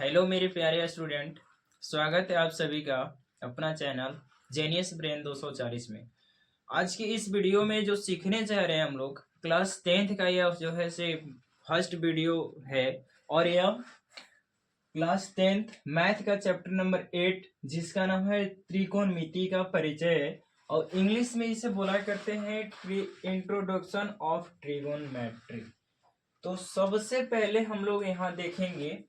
Hello मेरे प्यारे student, स्वागत है आप सभी का अपना चैनल जेनियस ब्रेन 240 में। आज की इस वीडियो में जो सीखने जा रहे हैं हम लोग क्लास 10th का यह जो है से फर्स्ट वीडियो है और यह क्लास 10th मैथ का चैप्टर नंबर 8 जिसका नाम है त्रिकोणमिति का परिचय और इंग्लिश में इसे बोला करते हैं इंट्रोडक्शन ऑफ ट्रिगोनमेट्री। तो सबसे पहले हम लोग यहाँ देखेंगे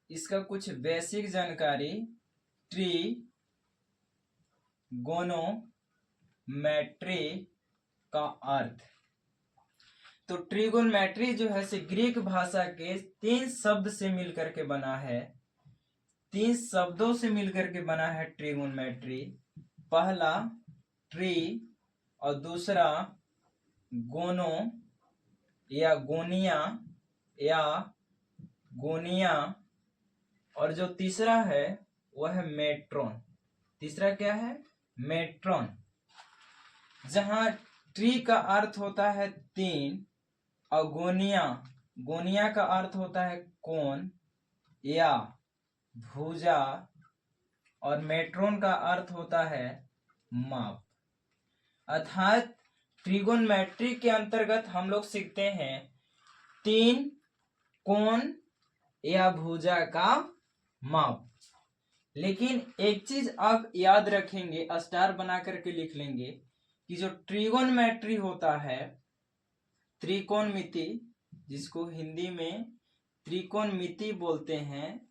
इसका कुछ बेसिक जानकारी। ट्रिगोनोमेट्री का अर्थ। तो ट्रिगोनमेट्री जो है से ग्रीक भाषा के 3 शब्द से मिलकर के बना है। 3 शब्दों से मिलकर के बना है ट्रिगोनमेट्री। पहला ट्री और दूसरा गोनो या गोनिया और जो तीसरा है वह है मेट्रोन। तीसरा क्या है? मेट्रोन। जहां ट्री का अर्थ होता है 3 और गोनिया का अर्थ होता है कोण या भुजा और मेट्रोन का अर्थ होता है माप। अर्थात ट्रिगोनमेट्री के अंतर्गत हम लोग सीखते हैं 3 कोण या भुजा का माप। लेकिन एक चीज आप याद रखेंगे, स्टार बना करके लिख लेंगे कि जो ट्रिगोनमेट्री होता है, त्रिकोणमिति, जिसको हिंदी में त्रिकोणमिति बोलते हैं,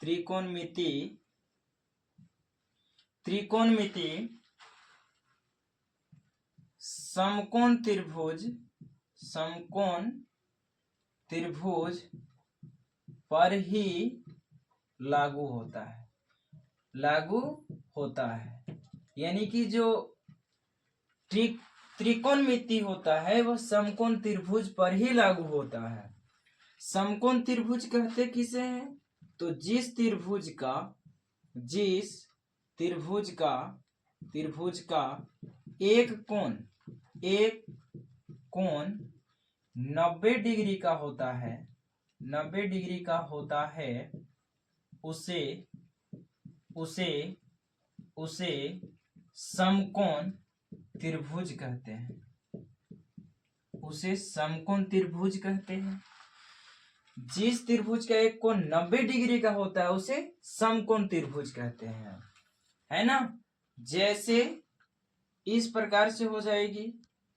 त्रिकोणमिति समकोण त्रिभुज पर ही लागू होता है। यानी कि जो त्रिकोणमिति होता है वह समकोण त्रिभुज पर ही लागू होता है। समकोण त्रिभुज कहते किसे हैं? तो जिस त्रिभुज का एक कोण 90 डिग्री का होता है, 90 डिग्री का होता है, उसे समकोण त्रिभुज कहते हैं। उसे समकोण त्रिभुज कहते हैं। जिस त्रिभुज का एक कोण 90 डिग्री का होता है उसे समकोण त्रिभुज कहते हैं, है ना। जैसे इस प्रकार से हो जाएगी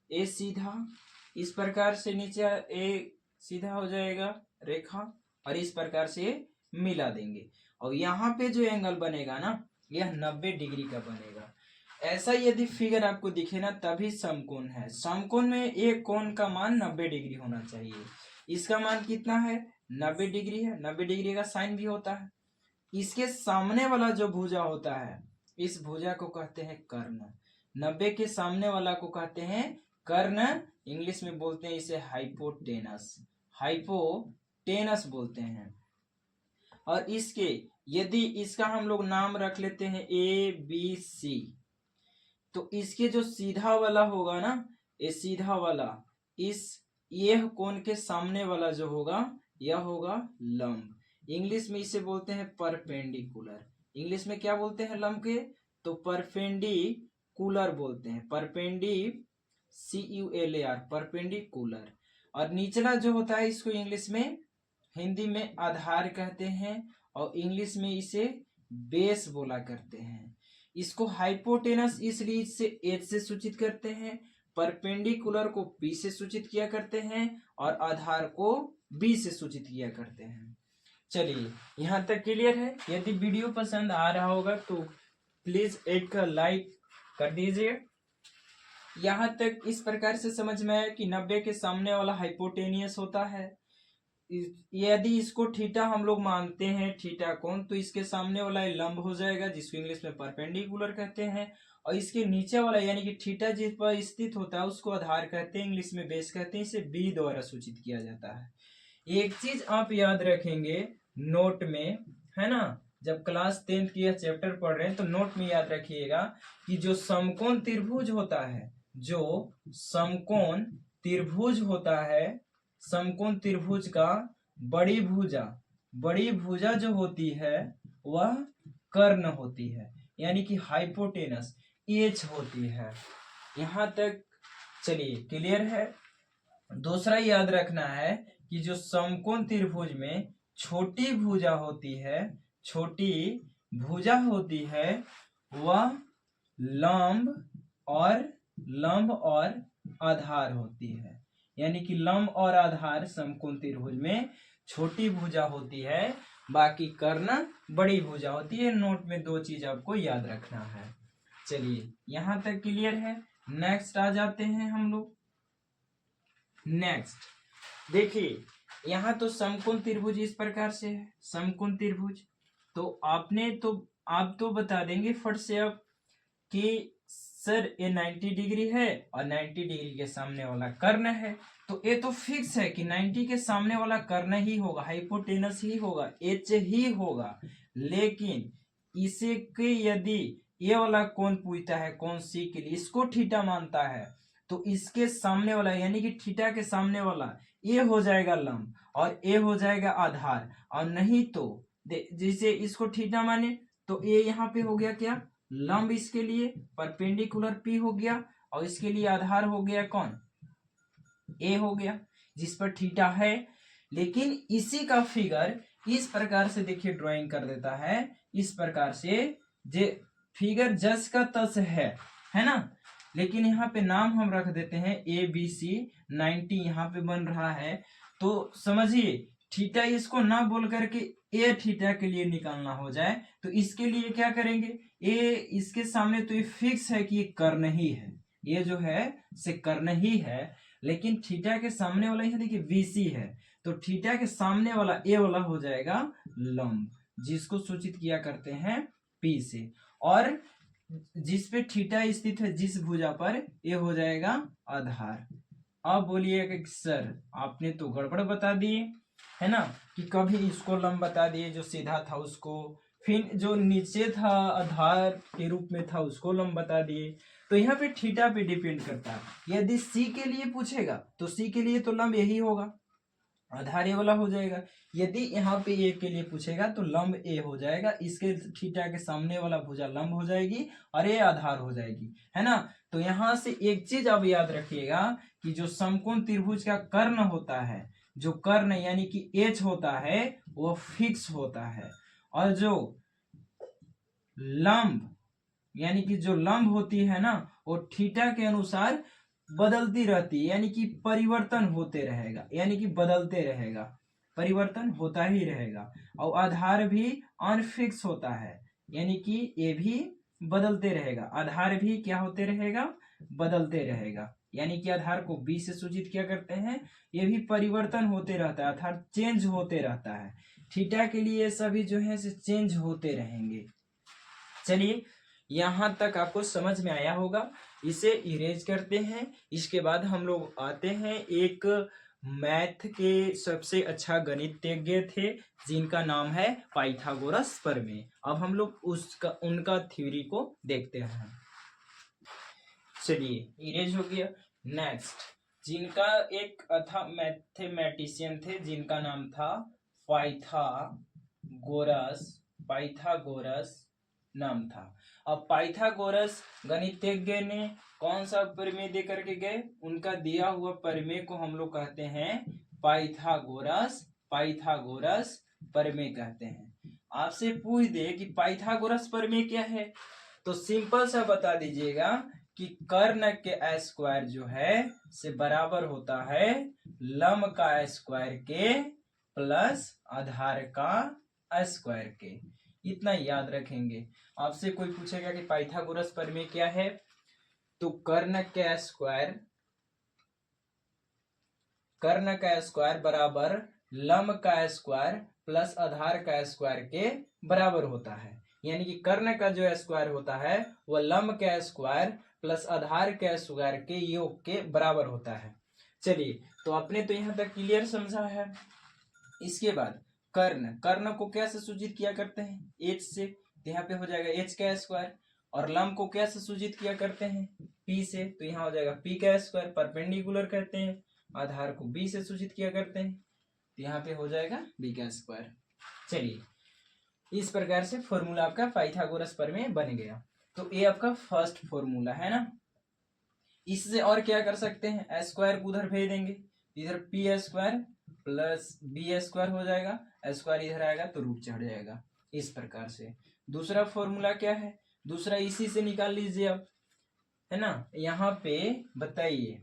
ए सीधा, इस प्रकार से नीचे ए सीधा हो जाएगा रेखा और इस प्रकार से मिला देंगे और यहाँ पे जो एंगल बनेगा ना यह 90 डिग्री का बनेगा। ऐसा यदि फिगर आपको दिखे ना तभी समकोण है। समकोण में एक कोण का मान 90 डिग्री होना चाहिए। इसका मान कितना है? 90 डिग्री है। 90 डिग्री का साइन भी होता है। इसके सामने वाला जो भुजा होता है इस भुजा को कहते हैं कर्ण। 90 के सामने वाला को कहते हैं कर्ण। इंग्लिश में बोलते हैं इसे हाइपोटेनस बोलते हैं। और यदि इसका हम लोग नाम रख लेते हैं ABC, तो इसके जो सीधा वाला होगा ना, ये सीधा वाला यह कोण के सामने वाला जो होगा यह होगा लंब। इंग्लिश में इसे बोलते हैं परपेंडिकुलर। इंग्लिश में क्या बोलते हैं लंब के? तो परपेंडिकुलर बोलते हैं। परपेंडिकुलर। और निचला जो होता है इसको इंग्लिश में, हिंदी में आधार कहते हैं और इंग्लिश में इसे बेस बोला करते हैं। इसको हाइपोटेनस इसलिए इससे H से सूचित करते हैं, परपेंडिकुलर को P से सूचित किया करते हैं और आधार को B से सूचित किया करते हैं। चलिए यहाँ तक क्लियर है। यदि वीडियो पसंद आ रहा होगा तो प्लीज एक लाइक कर दीजिए। यहाँ तक इस प्रकार से समझ में आया कि 90 के सामने वाला हाइपोटेनियस होता है। यदि इसको थीटा हम लोग मानते हैं, थीटा कोण, तो इसके सामने वाला लंब हो जाएगा जिसको इंग्लिश में परपेंडिकुलर कहते हैं और इसके नीचे वाला यानी कि थीटा जिस पर स्थित होता है उसको आधार कहते हैं, इंग्लिश में बेस कहते हैं। इसे B द्वारा सूचित किया जाता है। एक चीज आप याद रखेंगे नोट में, है ना, जब क्लास 10th की यह चैप्टर पढ़ रहे हैं तो नोट में याद रखिएगा कि जो समकोण त्रिभुज होता है, समकोण त्रिभुज का बड़ी भुजा बड़ी भुजा जो होती है वह कर्ण होती है, यानी कि हाइपोटेनस एच होती है। यहां तक चलिए क्लियर है। दूसरा याद रखना है कि जो समकोण त्रिभुज में छोटी भुजा होती है, छोटी भुजा होती है, वह लंब और आधार होती है। यानी कि लंब और आधार समकोण त्रिभुज में छोटी भुजा होती है, बाकी कर्ण बड़ी भुजा होती है। नोट में दो चीज आपको याद रखना है। चलिए यहां तक क्लियर है। नेक्स्ट आ जाते हैं हम लोग। नेक्स्ट देखिए, यहाँ तो समकोण त्रिभुज इस प्रकार से है, समकोण त्रिभुज। तो आप तो बता देंगे फट से अब कि सर ये 90 डिग्री है और 90 डिग्री के सामने वाला कर्ण है। तो ये तो फिक्स है कि 90 के सामने वाला कर्ण ही होगा, हाइपोटेनस ही होगा, एच ही होगा। लेकिन इसे के यदि ये वाला कोण पूछता है, कौन सी के लिए इसको थीटा मानता है, तो इसके सामने वाला यानी कि थीटा के सामने वाला ये हो जाएगा लंब और ये हो जाएगा आधार। और नहीं तो जैसे इसको थीटा माने तो ये यहाँ पे हो गया क्या, लंब, इसके लिए परपेंडिकुलर पी हो गया, और इसके लिए आधार हो गया कौन, ए हो गया, जिस पर थीटा है। लेकिन इसी का फिगर इस प्रकार से देखिए ड्राइंग कर देता है, इस प्रकार से जे फिगर जस का तस है ना। लेकिन यहाँ पे नाम हम रख देते हैं ABC 90 यहाँ पे बन रहा है। तो समझिए थीटा इसको ना बोल करके ए थीटा के लिए निकालना हो जाए तो इसके लिए क्या करेंगे, ए इसके सामने तो ये फिक्स है कि ये कर्ण ही है, ये जो है से कर्ण ही है। लेकिन थीटा के सामने वाला यहाँ देखिए BC है, तो थीटा के सामने वाला ए वाला हो जाएगा लंब, जिसको सूचित किया करते हैं P से। और जिस पे थीटा स्थित है जिस भुजा पर, ये हो जाएगा आधार। अब बोलिएगा कि सर आपने तो गड़बड़ बता दिए है ना, कि कभी इसको लंब बता दिए जो सीधा था उसको, फिर जो नीचे था आधार के रूप में था उसको लंब बता दिए। तो यहाँ पे थीटा पे डिपेंड करता है। यदि सी के लिए पूछेगा तो सी के लिए तो लंब यही होगा, आधार ए वाला हो जाएगा। यदि यहाँ पे ए के लिए पूछेगा तो लंब ए हो जाएगा, इसके थीटा के सामने वाला भुजा लंब हो जाएगी और ये आधार हो जाएगी, है ना। तो यहाँ से एक चीज अब याद रखिएगा कि जो समकोण त्रिभुज का कर्ण होता है, जो कर्ण यानी कि एच होता है वो फिक्स होता है, और जो लंब यानी कि जो लंब होती है ना वो थीटा के अनुसार बदलती रहती है, यानी कि परिवर्तन होते रहेगा, यानी कि बदलते रहेगा, परिवर्तन होता ही रहेगा। और आधार भी अनफिक्स होता है, यानी कि ये भी बदलते रहेगा, आधार भी क्या होते रहेगा, बदलते रहेगा। यानी कि आधार को बी से सूचित किया करते हैं, ये भी परिवर्तन होते रहता है, अर्थात चेंज होते रहता है। थीटा के लिए सभी जो है चेंज होते रहेंगे। चलिए यहां तक आपको समझ में आया होगा, इसे इरेज करते हैं। इसके बाद हम लोग आते हैं एक मैथ के सबसे अच्छा गणितज्ञ थे जिनका नाम है पाइथागोरस प्रमेय। अब हम लोग उनका थ्योरी को देखते हैं। चलिए इरेज हो गया। नेक्स्ट, जिनका एक था मैथमेटिशियन थे जिनका नाम था पाइथागोरस नाम था। अब पाइथागोरस गणितज्ञ ने कौन सा प्रमेय दे करके गए, उनका दिया हुआ प्रमेय को हम लोग कहते हैं पाइथागोरस प्रमेय कहते हैं। आपसे पूछ दे कि पाइथागोरस प्रमेय क्या है, तो सिंपल सा बता दीजिएगा कि कर्ण के स्क्वायर जो है से बराबर होता है लंब का स्क्वायर के प्लस आधार का स्क्वायर के। इतना याद रखेंगे। आपसे कोई पूछेगा कि पाइथागोरस प्रमेय क्या है, तो कर्ण का स्क्वायर बराबर लंब का स्क्वायर प्लस आधार का स्क्वायर के बराबर होता है। यानी कि कर्ण का जो स्क्वायर होता है वह लंब का स्क्वायर प्लस आधार के स्क्वायर के योग के बराबर होता है। चलिए तो आपने तो यहाँ तक क्लियर समझा है। इसके बाद कर्ण को क्या से सूचित किया करते हैं, एच से, तो यहाँ पे हो जाएगा एच का स्क्वायर। और लंब को क्या से सूचित किया करते हैं, पी से, तो यहाँ हो जाएगा पी का स्क्वायर, परपेंडिकुलर कहते हैं। आधार को बी से सूचित किया करते हैं, तो यहाँ पे हो जाएगा बी का स्क्वायर। चलिए इस प्रकार से फॉर्मूला आपका पाइथागोरस प्रमेय बन गया। तो ये आपका फर्स्ट फॉर्मूला है ना। इससे और क्या कर सकते हैं, एस स्क्वायर को उधर भेज देंगे, इधर P square plus B square हो जाएगा, स्क्वायर इधर आएगा तो रूट चढ़ जाएगा। इस प्रकार से दूसरा फॉर्मूला क्या है, दूसरा इसी से निकाल लीजिए आप, है ना। यहाँ पे बताइए,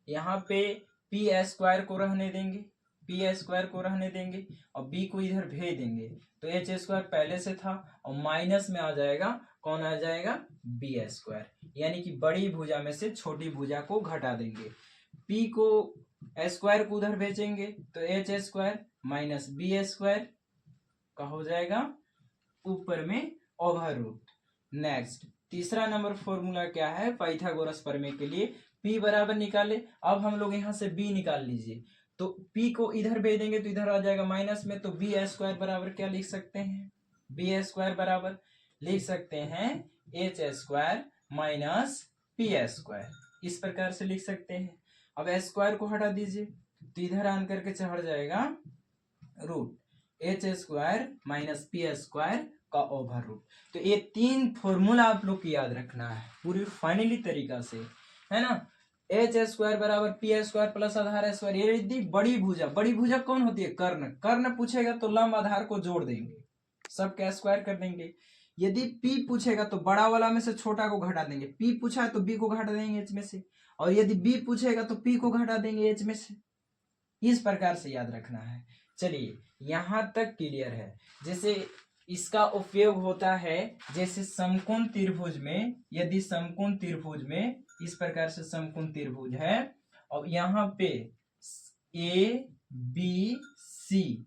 यहाँ पे पी स्क्वायर को रहने देंगे, पी स्क्वायर को रहने देंगे और बी को इधर भेज देंगे, तो एच स्क्वायर पहले से था और माइनस में आ जाएगा, कौन आ जाएगा, बी स्क्वायर, यानी कि बड़ी भुजा में से छोटी भुजा को घटा देंगे। पी को स्क्वायर को उधर भेजेंगे तो H square minus B square का हो जाएगा ऊपर में ओवर रूट। नेक्स्ट तीसरा नंबर फॉर्मूला क्या है पाइथागोरस प्रमेय के लिए, P बराबर निकाले। अब हम लोग यहाँ से B निकाल लीजिए, तो P को इधर भेज देंगे तो इधर आ जाएगा माइनस में, तो बी स्क्वायर बराबर क्या लिख सकते हैं, बी स्क्वायर बराबर लिख सकते हैं H square minus P square, इस प्रकार से लिख सकते हैं। अब स्क्वायर को हटा दीजिए तो इधर आन करके चढ़ जाएगा root H square minus P square का ओवर रूट। तो ये तीन फॉर्मूला आप लोग को याद रखना है पूरी फाइनली तरीका से, है ना। एच स्क्वायर बराबर पी स्क्वायर प्लस आधार स्क्वायर, ये यदि बड़ी भुजा, बड़ी भुजा कौन होती है, कर्ण, कर्ण पूछेगा तो लंब आधार को जोड़ देंगे, सब का स्क्वायर कर देंगे। यदि पी पूछेगा तो बड़ा वाला में से छोटा को घटा देंगे, पी पूछा है तो बी को घटा देंगे एच में से, और यदि बी पूछेगा तो पी को घटा देंगे एच में से। इस प्रकार से याद रखना है। चलिए यहां तक क्लियर है। जैसे इसका उपयोग होता है, जैसे समकोण त्रिभुज में, यदि समकोण त्रिभुज में इस प्रकार से समकोण त्रिभुज है और यहाँ पे ए बी सी,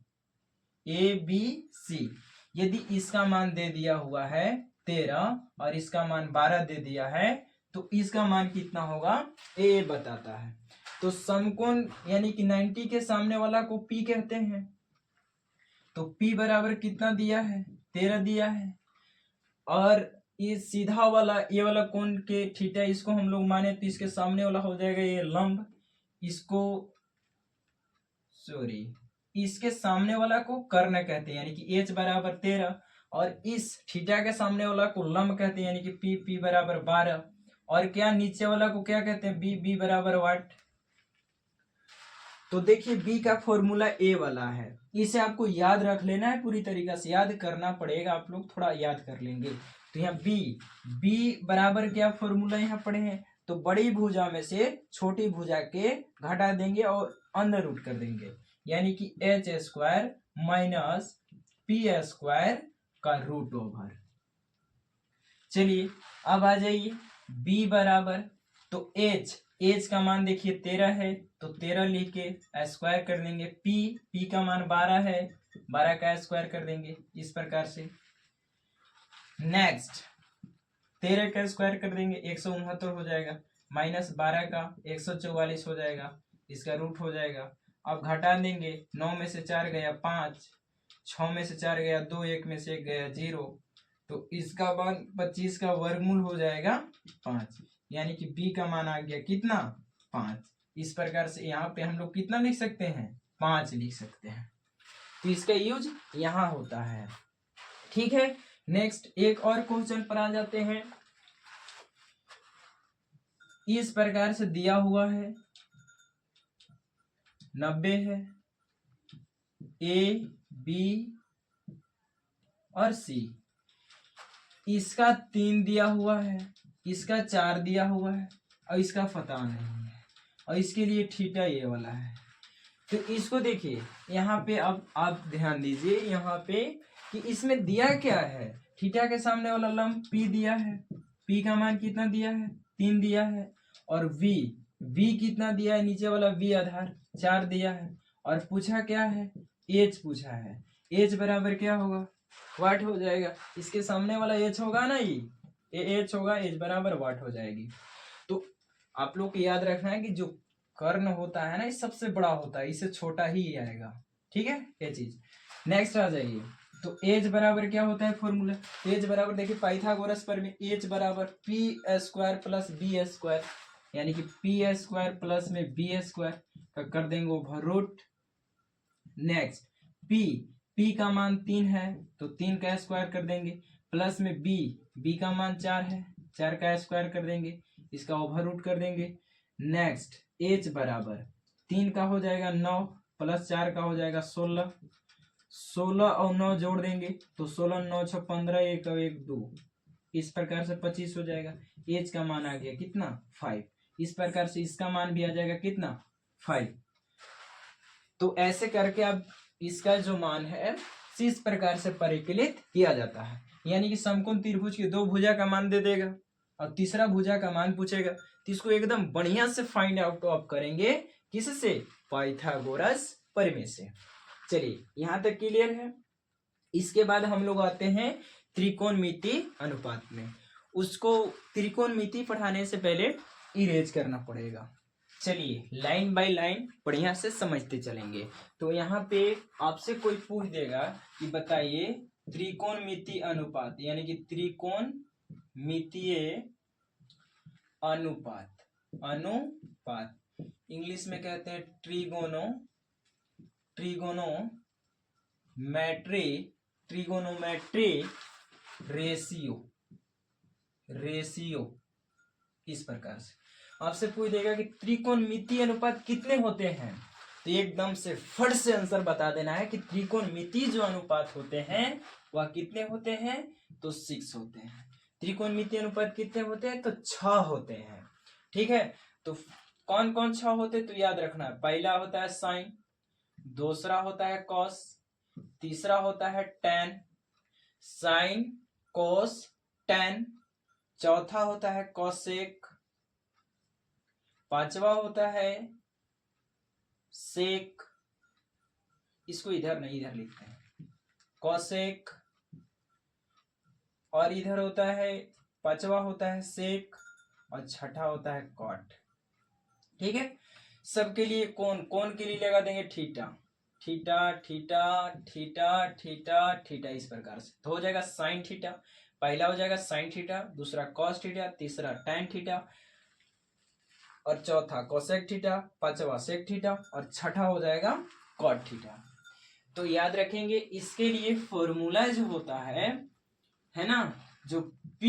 यदि इसका मान दे दिया हुआ है 13 और इसका मान 12 दे दिया है, तो इसका मान कितना होगा ए बताता है। तो समकोण यानी कि 90 के सामने वाला को पी कहते हैं, तो P बराबर कितना दिया है, 13 दिया है। और ये सीधा वाला, ये वाला कोण के थीटा, इसको हम लोग माने तो इसके सामने वाला हो जाएगा ये लंब, इसको सॉरी इसके सामने वाला को कर्ण कहते हैं, यानी कि H बराबर 13, और इस थीटा के सामने वाला को लंब कहते हैं, यानी कि P बराबर 12, और क्या नीचे वाला को क्या कहते हैं, B बराबर वाट। तो देखिए बी का फॉर्मूला ए वाला है, इसे आपको याद रख लेना है, पूरी तरीका से याद करना पड़ेगा, आप लोग थोड़ा याद कर लेंगे। तो यहाँ बी बराबर क्या फॉर्मूला यहाँ पढ़े हैं, तो बड़ी भुजा में से छोटी भुजा के घटा देंगे और अंदर रूट कर देंगे, यानी कि H square minus P square का रूट ओवर। चलिए अब आ जाइए बी बराबर, तो एच का मान देखिए 13 है, तो 13 लिख के स्क्वायर कर देंगे, पी का मान 12 है, 12 का स्क्वायर कर देंगे इस प्रकार से। नेक्स्ट 13 का स्क्वायर कर देंगे 169 हो जाएगा, माइनस 12 का 144 हो जाएगा, इसका रूट हो जाएगा। अब घटा देंगे, 9 में से 4 गया 5, 6 में से 4 गया 2, 1 में से 1 गया 0, तो इसका मान 25 का वर्गमूल हो जाएगा 5, यानी कि बी का मान आ गया कितना 5। इस प्रकार से यहाँ पे हम लोग कितना लिख सकते हैं, 5 लिख सकते हैं। तो इसका यूज यहाँ होता है, ठीक है। नेक्स्ट एक और क्वेश्चन पर आ जाते हैं। इस प्रकार से दिया हुआ है 90 है, ए बी और सी, इसका 3 दिया हुआ है, इसका 4 दिया हुआ है और इसका पता नहीं है, और इसके लिए थीटा ये वाला है। तो इसको देखिए यहाँ पे, अब आप ध्यान दीजिए यहाँ पे कि इसमें दिया क्या है, थीटा के सामने वाला लंब P दिया है, P का मान कितना दिया है 3 दिया है, और V कितना दिया है, नीचे वाला V आधार 4 दिया है, और पूछा क्या है H पूछा है, H बराबर क्या होगा वाट हो जाएगा, इसके सामने वाला H होगा ना, ये H होगा, H बराबर वाट हो जाएगी। तो आप लोग को याद रखना है कि जो कर्ण होता है ना ये सबसे बड़ा होता है, इससे छोटा ही आएगा, ठीक है ये चीज। नेक्स्ट आ जाइए, तो एच बराबर क्या होता है फॉर्मूला, एच बराबर देखिए पाइथागोरस पर में एच बराबर P square plus B square, यानी कि पी स्क्वायर प्लस में बी स्क्वायर का कर देंगे ओवर रूट। नेक्स्ट पी का मान 3 है तो 3 का स्क्वायर कर देंगे, प्लस में बी का मान 4 है, 4 का स्क्वायर कर देंगे, इसका ओवर रूट कर देंगे। नेक्स्ट एच बराबर 3 का हो जाएगा 9 प्लस 4 का हो जाएगा 16, 16 और 9 जोड़ देंगे तो 16 9 6 15, 1 और 1 2, इस प्रकार से 25 हो जाएगा। एच का मान आ गया कितना 5, इस प्रकार से इसका मान भी आ जाएगा कितना 5। तो ऐसे करके अब इसका जो मान है इस प्रकार से परिकलित किया जाता है, यानी कि समकोण त्रिभुज की दो भुजा का मान दे देगा और तीसरा भुजा का मान पूछेगा, तो इसको एकदम बढ़िया से फाइंड आउट ऑफ करेंगे किससे, पाइथागोरस प्रमेय से। चलिए यहाँ तक क्लियर है। इसके बाद हम लोग आते हैं त्रिकोणमिति अनुपात में। उसको त्रिकोणमिति पढ़ाने से पहले इरेज करना पड़ेगा। चलिए लाइन बाय लाइन बढ़िया से समझते चलेंगे। तो यहाँ पे आपसे कोई पूछ देगा कि बताइए त्रिकोणमिति अनुपात, यानी कि त्रिकोणमितीय अनुपात, अनुपात इंग्लिश में कहते हैं ट्रिगोनोमेट्री रेशियो, इस प्रकार से आपसे पूछ देगा कि त्रिकोणमितीय अनुपात कितने होते हैं, तो एकदम से फट से आंसर बता देना है कि त्रिकोणमितीय जो अनुपात होते हैं वह कितने होते हैं, तो 6 होते हैं। त्रिकोणमितीय अनुपात कितने होते हैं, तो 6 होते हैं। ठीक है, तो कौन कौन 6 होते हैं, तो याद रखना है, पहला होता है साइन, दूसरा होता है कॉस, तीसरा होता है टैन, साइन कॉस टैन, चौथा होता है कॉसेक, पांचवा होता है सेक, इसको इधर नहीं इधर लिखते हैं, कॉसेक, और इधर होता है पांचवा होता है सेक और छठा होता है कॉट। ठीक है, सबके लिए कौन के लिए लगा देंगे theta, theta theta theta theta theta, इस प्रकार से तो हो जाएगा साइन थीटा, पहला हो जाएगा साइन थीटा, दूसरा कॉस थीटा, तीसरा टैन थीटा और चौथा कोसेक थीटा, पांचवा सेक थीटा और छठा हो जाएगा कॉट थीटा। तो याद रखेंगे इसके लिए फॉर्मूला जो होता है ना, जो P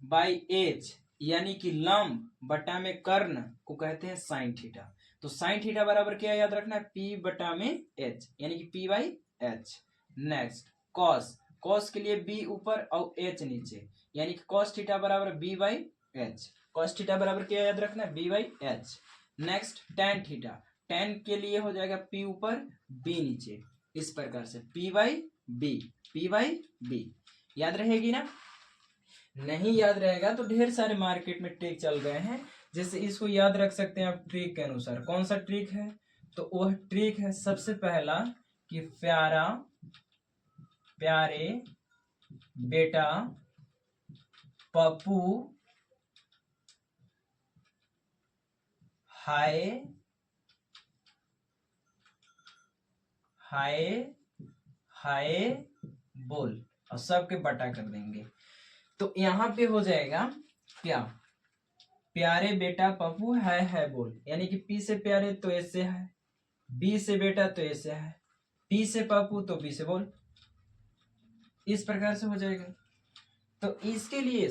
बाई एच यानी कि लंब बटा में कर्ण को कहते हैं साइन थीटा। तो साइन थीटा बराबर क्या याद रखना है, P बटा में H यानी कि P by H. Next cos, cos के लिए B ऊपर और H नीचे, यानी कि कॉस थीटा बराबर B by H. Cos theta बराबर क्या याद रखना है, B by H. Next tan theta, tan के लिए हो जाएगा P ऊपर B नीचे, इस प्रकार से P by B, P by B। याद रहेगी ना, नहीं याद रहेगा तो ढेर सारे मार्केट में ट्रिक चल गए हैं, जैसे इसको याद रख सकते हैं आप ट्रिक के अनुसार। कौन सा ट्रिक है, तो वह ट्रिक है सबसे पहला कि प्यारे बेटा पप्पू हाय बोल, और सबके बटा कर देंगे। तो यहाँ पे हो जाएगा क्या, प्यारे बेटा पप्पू है बोल, यानी कि P से प्यारे तो S से है, B से बेटा तो S से है, P से पप्पू तो B से बोल, इस प्रकार से हो जाएगा। तो इसके लिए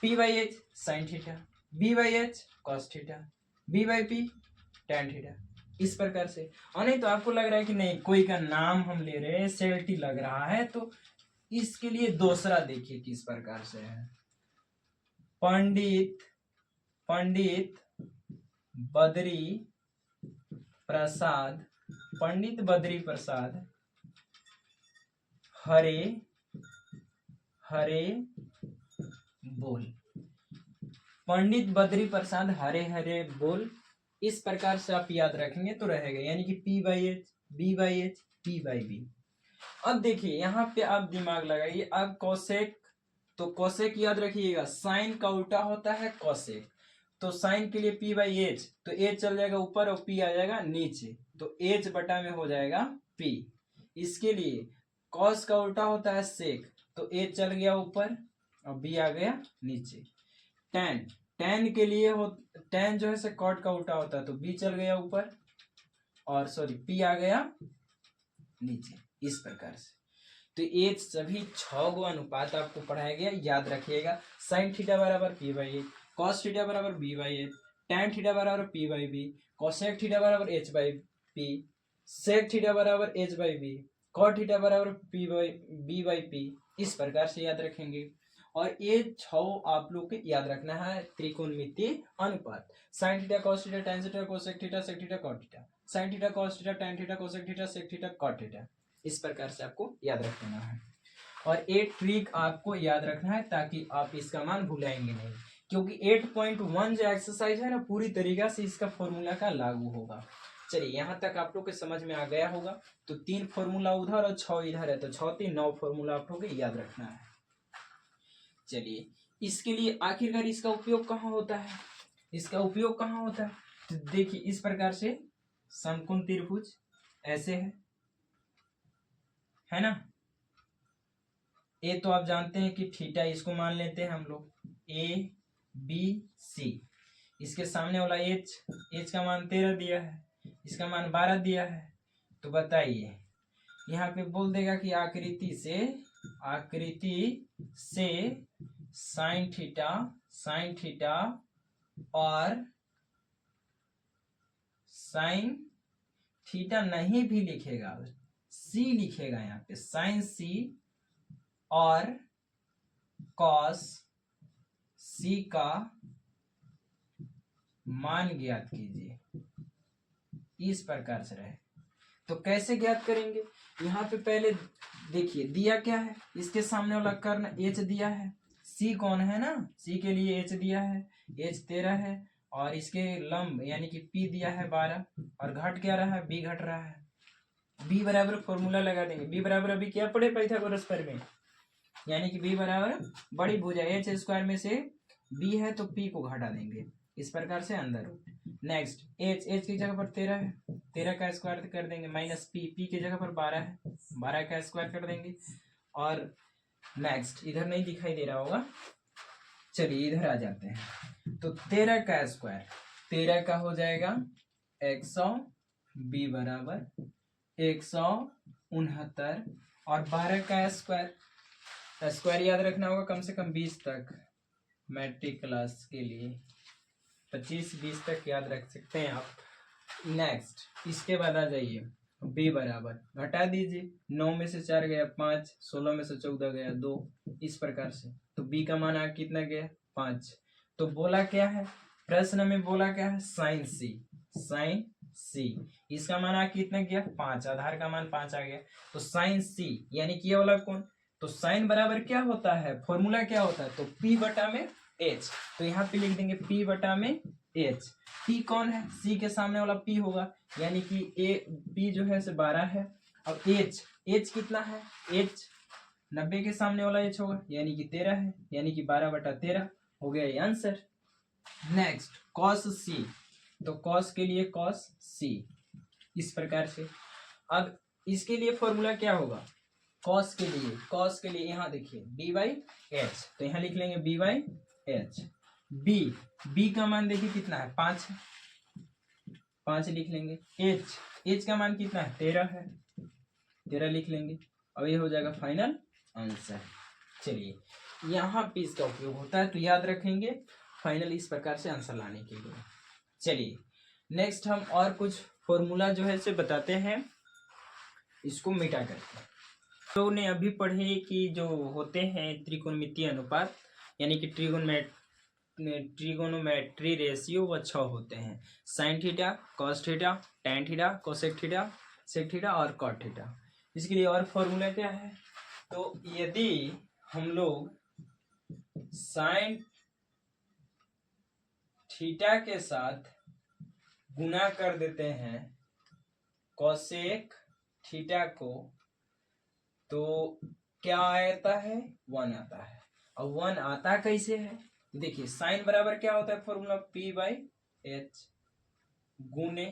P by h sine theta, B by H cos theta, B by P tan theta, इस प्रकार से। और नहीं तो आपको लग रहा है कि नहीं कोई का नाम हम ले रहे हैं सेल्टी लग रहा है, तो इसके लिए दूसरा देखिए किस प्रकार से है, पंडित बद्री प्रसाद हरे बोल, पंडित बद्री प्रसाद हरे बोल, इस प्रकार से आप याद रखेंगे तो रहेगा, यानी कि P by H, B by H, P by B। अब देखिए यहाँ पे आप दिमाग लगाइए, अब कोसेक, तो कोसेक याद रखिएगा साइन का उल्टा होता है कोसेक, तो साइन के लिए P बाई एच, तो एच चल जाएगा ऊपर और P आ जाएगा नीचे, तो एच बटा में हो जाएगा P। इसके लिए कॉस का उल्टा होता है सेक, तो एच चल गया ऊपर और B आ गया नीचे। टैन के लिए हो, टैन जो है से कॉट का उल्टा होता है, तो B चल गया ऊपर और P आ गया नीचे। इस प्रकार से। तो ये सभी 6 गो अनुपात आपको पढ़ाया गया, याद रखिएगा। साइन थीटा बराबर P by A, cos theta बराबर B by A, tan theta बराबर P by B, cosec theta बराबर H by P, sec theta बराबर H by B, cot theta बराबर P by B by P. इस प्रकार से याद रखेंगे। और ये 6 आप लोग को याद रखना है त्रिकोणमितीय अनुपात। Sin theta cos theta tan theta cosec theta sec theta cot theta, sin theta cos theta tan theta cosec theta sec theta cot theta. इस प्रकार से आपको याद रखना है। और एक ट्रिक आपको याद रखना है ताकि आप इसका मान भुलाएंगे नहीं, क्योंकि 8.1 जो एक्सरसाइज है ना पूरी तरीका से इसका फॉर्मूला का लागू होगा। चलिए यहाँ तक आप लोग के समझ में आ गया होगा। तो 3 फॉर्मूला उधर और 6 इधर है, तो 6 3 9 फॉर्मूला आप लोग को याद रखना है। चलिए इसके लिए आखिरकार इसका उपयोग कहाँ होता है, इसका उपयोग कहाँ होता है? तो देखिए इस प्रकार से समकोण त्रिभुज ऐसे है ना। ए तो आप जानते हैं कि थीटा, इसको मान लेते हैं हम लोग ए बी सी। इसके सामने वाला एच, एच का मान 13 दिया है, इसका मान 12 दिया है। तो बताइए यहाँ पे बोल देगा कि आकृति से साइन थीटा और साइन थीटा नहीं भी लिखेगा, सी लिखेगा यहाँ पे, साइन सी और कॉस सी का मान ज्ञात कीजिए। इस प्रकार से रहे। तो कैसे ज्ञात करेंगे? यहाँ पे पहले देखिए दिया क्या है, इसके सामने वाला कर्ण एच दिया है, सी कौन है ना, सी के लिए एच दिया है, एच 13 है, और इसके लंब यानी कि पी दिया है 12, और घट क्या रहा है, बी घट रहा है। बी बराबर फॉर्मूला लगा देंगे, बी बराबर अभी क्या पढ़े पाइथागोरस प्रमेय, यानी कि बी बराबर बड़ी भुजा एच स्क्वायर में से बी है तो पी को घटा देंगे। इस प्रकार से अंदर रूट। नेक्स्ट एच की जगह पर 13 है, 13 का स्क्वायर कर देंगे, माइनस पी की जगह पर 12 है, 12 का स्क्वायर कर देंगे। और नेक्स्ट इधर नहीं दिखाई दे रहा होगा, चलिए इधर आ जाते हैं। तो 13 का स्क्वायर 13 का हो जाएगा 100, बी बराबर 169, और 12 का स्क्वायर याद रखना होगा कम से कम 20 तक, मैट्रिक क्लास के लिए 25-20 तक याद रख सकते हैं आप। नेक्स्ट इसके बाद आ जाइए, बी बराबर घटा दीजिए, 9 में से 4 गया 5, 16 में से 14 गया 2, इस प्रकार से। तो बी का मान आ कितना गया 5। तो बोला क्या है प्रश्न में, बोला क्या है साइन सी, इसका मान आ कितना गया 5, आधार का मान 5 आ गया। तो साइन सी यानी कि ये वाला कौन, तो साइन बराबर क्या होता है, फॉर्मूला क्या होता है, तो पी बटा में एच। तो यहाँ पे लिख देंगे पी बटा में एच। पी कौन है, सी के सामने वाला पी होगा, यानी कि ए पी जो है 12 है, और एच कितना है, एच 90 के सामने वाला एच होगा, यानी कि 13 है, यानी कि 12 बटा 13 हो गया ये आंसर। नेक्स्ट कॉस सी, तो कॉस के लिए कॉस सी, इस प्रकार से। अब इसके लिए फॉर्मूला क्या होगा, कॉस के लिए यहाँ देखिए बी बाई एच, तो यहाँ लिख लेंगे बी बाई एच। बी का मान देखिए कितना है 5 है, 5 लिख लेंगे। एच का मान कितना है 13 है, 13 लिख लेंगे। अब ये हो जाएगा फाइनल आंसर। चलिए यहाँ पे इसका उपयोग होता है, तो याद रखेंगे फाइनल इस प्रकार से आंसर लाने के लिए। चलिए नेक्स्ट हम और कुछ फॉर्मूला जो है इसे बताते हैं, इसको मिटा करके। तो ने अभी पढ़े कि जो होते हैं त्रिकोणमितीय अनुपात, यानी कि ट्रिगोनोमेट्री रेशियो वो 6 होते हैं, sin theta cos theta tan theta cosec theta sec theta और कॉट थीटा। इसके लिए और फॉर्मूला क्या है, तो यदि हम लोग साइन थीटा के साथ गुना कर देते हैं कोसेक थीटा को, तो क्या आता है 1 आता है। और 1 आता कैसे है, देखिए साइन बराबर क्या होता है फॉर्मूला पी बाई एच, गुने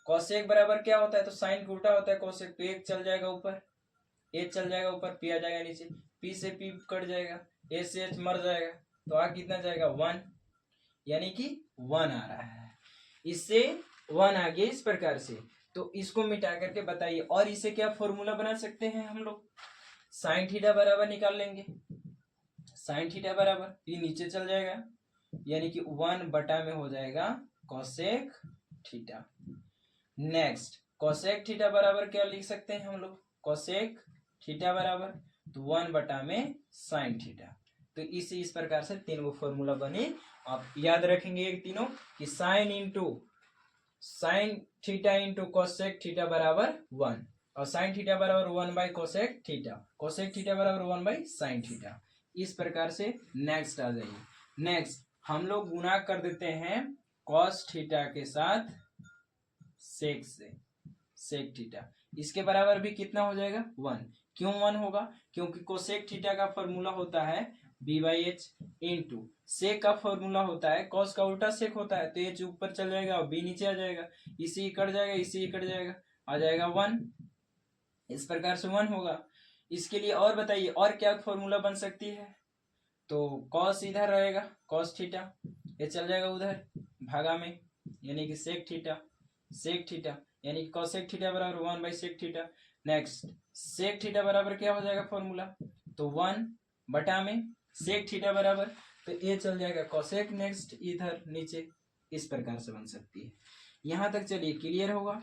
कोसेक बराबर क्या होता है, तो साइन का उल्टा होता है कोसेक, तो एक चल जाएगा ऊपर, एच चल जाएगा ऊपर, पी आ जाएगा नीचे, पी से पी कट जाएगा, एच से एच मर जाएगा, तो आ कितना जाएगा 1, यानी कि 1 आ रहा है। इससे 1 आ गया इस प्रकार से। तो इसको मिटा करके बताइए, और इसे क्या फॉर्मूला बना सकते हैं हम लोग, साइन थीटा बराबर निकाल लेंगे। साइन थीटा बराबर ये नीचे चल जाएगा, यानी कि 1 में हो जाएगा cosec theta. Next cosec theta बराबर क्या लिख सकते हैं हम लोग, कोसेक थीटा बराबर तो 1 में साइन थीटा। तो इस प्रकार से 3 गो फॉर्मूला बने। आप याद रखेंगे एक तीनों कि sine theta into cosec theta बराबर 1 और साइन थीटा बराबर 1/कोसेक थीटा, कोसेक थीटा बराबर 1/साइन थीटा। इस प्रकार से नेक्स्ट आ जाइए। नेक्स्ट हम लोग गुणा कर देते हैं कॉस थीटा के साथ सेक से, सेक थीटा। इसके बराबर भी कितना हो जाएगा 1। क्यों 1 होगा, क्योंकि कोसेक थीटा का फॉर्मूला होता है b/h इंटू सेक का फॉर्मूला होता है कॉस का उल्टा सेक होता है, तो h ऊपर चल जाएगा और b नीचे आ जाएगा, इसी कट जाएगा, इसी कट जाएगा, आ जाएगा 1। इस प्रकार से 1 होगा। इसके लिए और बताइए और क्या फॉर्मूला बन सकती है, तो कॉस इधर रहेगा कॉस थीटा, ये चल जाएगा उधर भागा में, यानी कि सेक थीटा, सेक थीटा यानी कि कोसेक थीटा बराबर 1/सेक थीटा। नेक्स्ट सेक थीटा बराबर क्या हो जाएगा फॉर्मूला, तो 1 में सेक थीटा बराबर, तो ये चल जाएगा कोसेक, नेक्स्ट इधर नीचे, इस प्रकार से बन सकती है। यहां तक चलिए क्लियर होगा।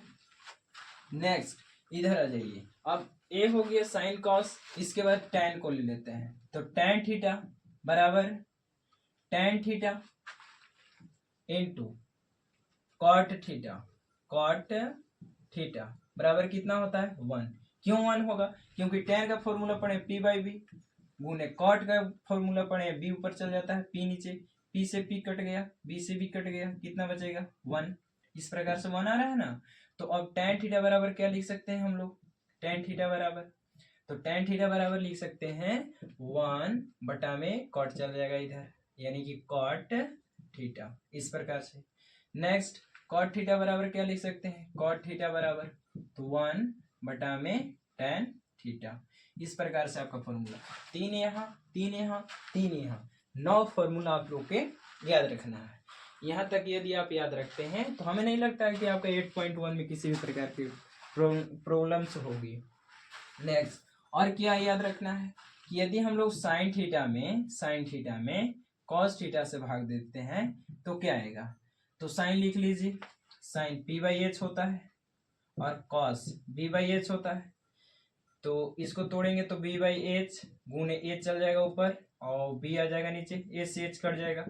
नेक्स्ट इधर आ जाइए, अब ए हो गया साइन कॉस, इसके बाद टैन को ले लेते हैं, तो टैन थीटा बराबर tan theta into cot theta, cot theta बराबर कितना होता है 1। क्यों 1 होगा, क्योंकि टैन का फॉर्मूला पढ़े p/b गुने कॉट का फॉर्मूला पढ़े b ऊपर चल जाता है p नीचे, p से p कट गया, b से b कट गया, कितना बचेगा 1। इस प्रकार से 1 आ रहा है ना। तो अब टैन थीटा बराबर क्या लिख सकते हैं हम लोग, टैन थीटा बराबर, तो टैन थीटा बराबर लिख सकते हैं 1 में कॉट चल जाएगा इधर, यानी कि कॉट थीटा, इस प्रकार से। नेक्स्ट कॉट थीटा बराबर क्या लिख सकते हैं, कॉट थीटा बराबर तो 1 में टैन थीटा। इस प्रकार से आपका फॉर्मूला 3 यहाँ 3 यहाँ 3 यहाँ 9 फॉर्मूला आप लोग के याद रखना है। यहाँ तक यदि आप याद रखते हैं तो हमें नहीं लगता है कि आपका 8.1 में किसी भी प्रकार की प्रॉब्लम्स होगी। नेक्स्ट और क्या याद रखना है कि यदि हम लोग साइन थीटा में कॉस थीटा से भाग देते हैं तो क्या आएगा, तो साइन लिख लीजिए, साइन p/h होता है और कॉस b/h होता है, तो इसको तोड़ेंगे तो b/h गुने h चल जाएगा ऊपर और b आ जाएगा नीचे, h से h कट जाएगा,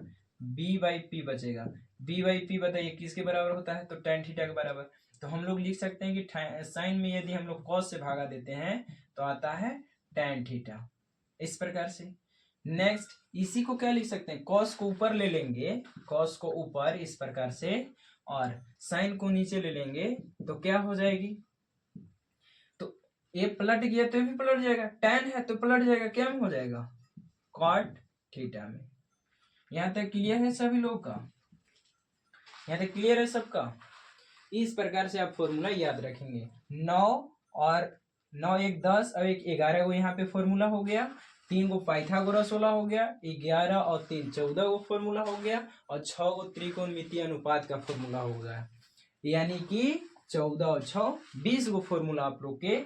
b/p बचेगा। b/p बताइए किसके बराबर होता है, तो tan थीटा के बराबर। तो हम लोग लिख सकते हैं कि साइन में यदि हम लोग कॉस से भागा देते हैं तो आता है tan थीटा, इस प्रकार से। नेक्स्ट इसी को क्या लिख सकते हैं, कॉस को ऊपर ले लेंगे, कॉस को ऊपर इस प्रकार से, और साइन को नीचे ले लेंगे तो क्या हो जाएगी, तो ये पलट गया तो भी पलट जाएगा, tan है तो पलट जाएगा, क्या में हो जाएगा कॉट थीटा में। यहां तक क्लियर है सभी लोग का, यहां तक क्लियर है सबका। इस प्रकार से आप फॉर्मूला याद रखेंगे। 9 और 9 1 10 और 1 11 को यहाँ पे फॉर्मूला हो गया, 3 को पाइथागोरस वाला हो गया, 11 और 3 14 को फॉर्मूला हो गया, और 6 को त्रिकोणमितीय अनुपात का फॉर्मूला हो गया, यानी कि 14 और 6 20 को फॉर्मूला आप लोग के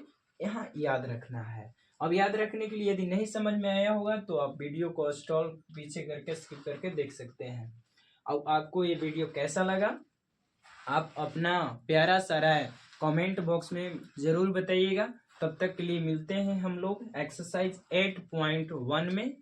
यहाँ याद रखना है। अब याद रखने के लिए यदि नहीं समझ में आया होगा तो आप वीडियो को स्टॉल पीछे करके स्किप करके देख सकते हैं। अब आपको ये वीडियो कैसा लगा आप अपना प्यारा सा राय कमेंट बॉक्स में जरूर बताइएगा। तब तक के लिए मिलते हैं हम लोग एक्सरसाइज 8.1 में।